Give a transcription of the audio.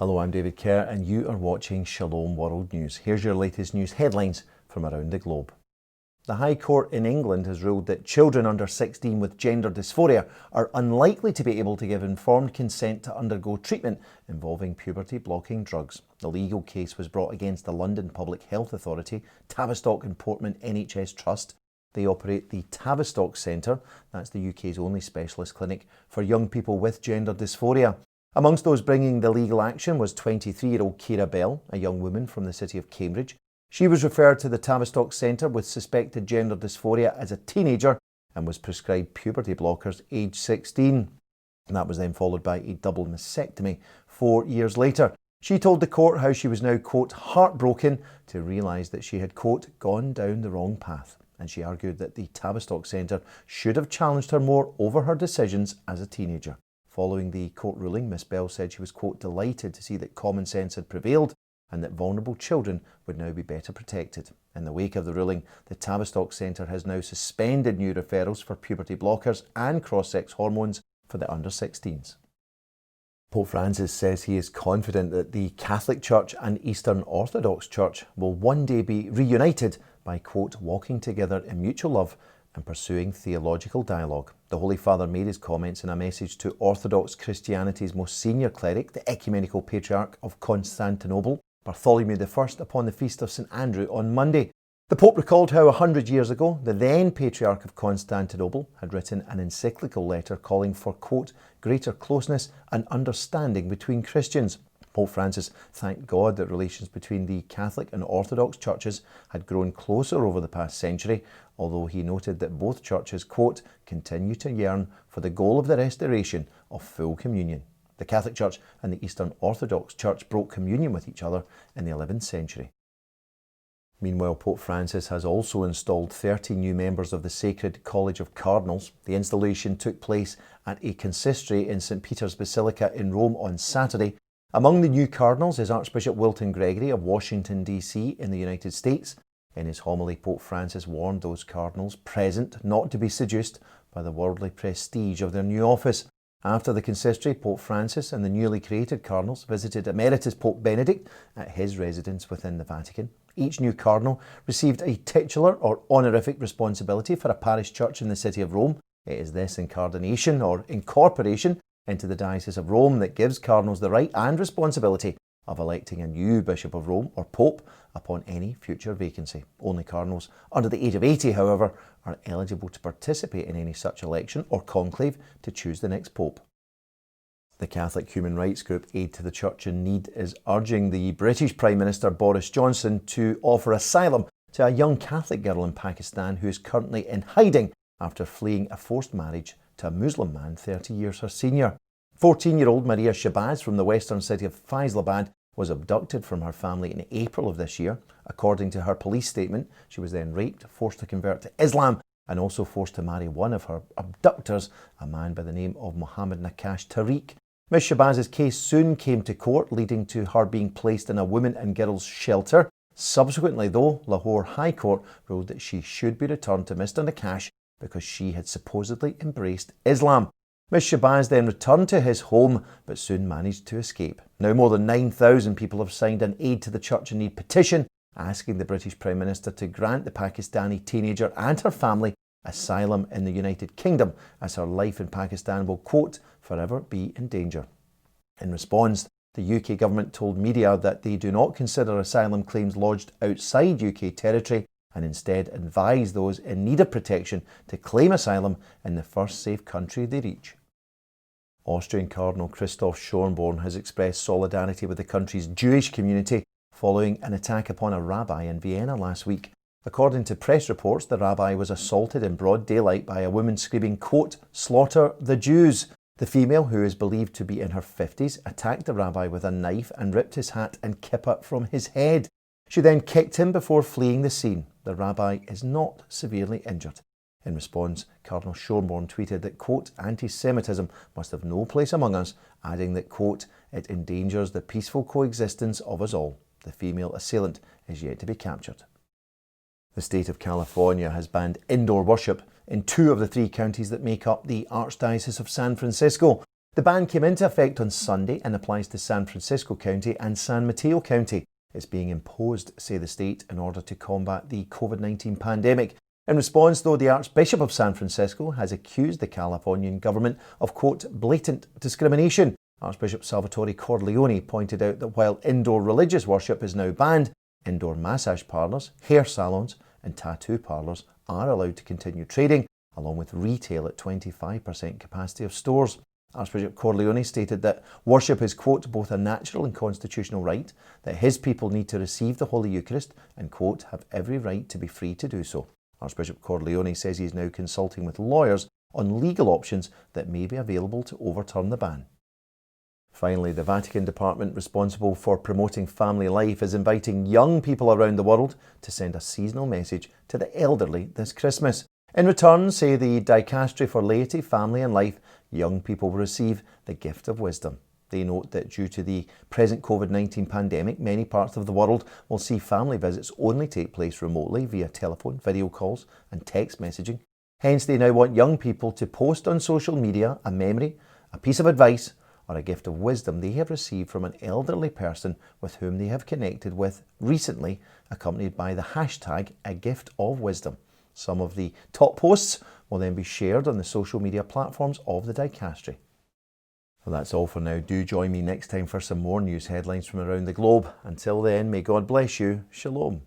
Hello, I'm David Kerr and you are watching Shalom World News. Here's your latest news headlines from around the globe. The High Court in England has ruled that children under 16 with gender dysphoria are unlikely to be able to give informed consent to undergo treatment involving puberty-blocking drugs. The legal case was brought against the London Public Health Authority, Tavistock and Portman NHS Trust. They operate the Tavistock Centre, that's the UK's only specialist clinic for young people with gender dysphoria. Amongst those bringing the legal action was 23-year-old Keira Bell, a young woman from the city of Cambridge. She was referred to the Tavistock Centre with suspected gender dysphoria as a teenager and was prescribed puberty blockers aged 16. And that was then followed by a double mastectomy 4 years later. She told the court how she was now, quote, heartbroken to realise that she had, quote, gone down the wrong path. And she argued that the Tavistock Centre should have challenged her more over her decisions as a teenager. Following the court ruling, Miss Bell said she was, quote, delighted to see that common sense had prevailed and that vulnerable children would now be better protected. In the wake of the ruling, the Tavistock Centre has now suspended new referrals for puberty blockers and cross-sex hormones for the under-16s. Pope Francis says he is confident that the Catholic Church and Eastern Orthodox Church will one day be reunited by, quote, walking together in mutual love and pursuing theological dialogue. The Holy Father made his comments in a message to Orthodox Christianity's most senior cleric, the Ecumenical Patriarch of Constantinople, Bartholomew I, upon the feast of St Andrew on Monday. The Pope recalled how 100 years ago, the then Patriarch of Constantinople had written an encyclical letter calling for, quote, greater closeness and understanding between Christians. Pope Francis thanked God that relations between the Catholic and Orthodox churches had grown closer over the past century, although he noted that both churches, quote, continue to yearn for the goal of the restoration of full communion. The Catholic Church and the Eastern Orthodox Church broke communion with each other in the 11th century. Meanwhile, Pope Francis has also installed 30 new members of the Sacred College of Cardinals. The installation took place at a consistory in St Peter's Basilica in Rome on Saturday. Among the new cardinals is Archbishop Wilton Gregory of Washington, D.C. in the United States. In his homily, Pope Francis warned those cardinals present not to be seduced by the worldly prestige of their new office. After the consistory, Pope Francis and the newly created cardinals visited Emeritus Pope Benedict at his residence within the Vatican. Each new cardinal received a titular or honorific responsibility for a parish church in the city of Rome. It is this incarnation or incorporation into the Diocese of Rome that gives cardinals the right and responsibility of electing a new Bishop of Rome or Pope upon any future vacancy. Only cardinals under the age of 80, however, are eligible to participate in any such election or conclave to choose the next Pope. The Catholic human rights group Aide to the Church in Need is urging the British Prime Minister Boris Johnson to offer asylum to a young Catholic girl in Pakistan who is currently in hiding after fleeing a forced marriage to a Muslim man 30 years her senior. 14-year-old Maria Shabazz from the western city of Faisalabad was abducted from her family in April of this year. According to her police statement, she was then raped, forced to convert to Islam, and also forced to marry one of her abductors, a man by the name of Mohammed Nakash Tariq. Ms Shabazz's case soon came to court, leading to her being placed in a women and girls shelter. Subsequently, though, Lahore High Court ruled that she should be returned to Mr Nakash because she had supposedly embraced Islam. Ms Shabazz then returned to his home, but soon managed to escape. Now more than 9,000 people have signed an Aide to the Church in Need petition asking the British Prime Minister to grant the Pakistani teenager and her family asylum in the United Kingdom, as her life in Pakistan will, quote, forever be in danger. In response, the UK government told media that they do not consider asylum claims lodged outside UK territory and instead advise those in need of protection to claim asylum in the first safe country they reach. Austrian Cardinal Christoph Schornborn has expressed solidarity with the country's Jewish community following an attack upon a rabbi in Vienna last week. According to press reports, the rabbi was assaulted in broad daylight by a woman screaming, quote, slaughter the Jews. The female, who is believed to be in her 50s, attacked the rabbi with a knife and ripped his hat and kippah from his head. She then kicked him before fleeing the scene. The rabbi is not severely injured. In response, Cardinal Schornborn tweeted that, quote, anti-Semitism must have no place among us, adding that, quote, it endangers the peaceful coexistence of us all. The female assailant is yet to be captured. The state of California has banned indoor worship in 2 of the 3 counties that make up the Archdiocese of San Francisco. The ban came into effect on Sunday and applies to San Francisco County and San Mateo County. It's being imposed, say the state, in order to combat the COVID-19 pandemic. In response, though, the Archbishop of San Francisco has accused the Californian government of, quote, blatant discrimination. Archbishop Salvatore Corleone pointed out that while indoor religious worship is now banned, indoor massage parlours, hair salons and tattoo parlours are allowed to continue trading, along with retail at 25% capacity of stores. Archbishop Corleone stated that worship is, quote, both a natural and constitutional right, that his people need to receive the Holy Eucharist and, quote, have every right to be free to do so. Archbishop Corleone says he is now consulting with lawyers on legal options that may be available to overturn the ban. Finally, the Vatican department responsible for promoting family life is inviting young people around the world to send a seasonal message to the elderly this Christmas. In return, say the Dicastery for Laity, Family and Life, young people will receive the gift of wisdom. They note that due to the present COVID-19 pandemic, many parts of the world will see family visits only take place remotely via telephone, video calls and text messaging. Hence, they now want young people to post on social media a memory, a piece of advice or a gift of wisdom they have received from an elderly person with whom they have connected with recently, accompanied by the hashtag #AGiftOfWisdom. Some of the top posts will then be shared on the social media platforms of the Dicastery. Well, that's all for now. Do join me next time for some more news headlines from around the globe. Until then, may God bless you. Shalom.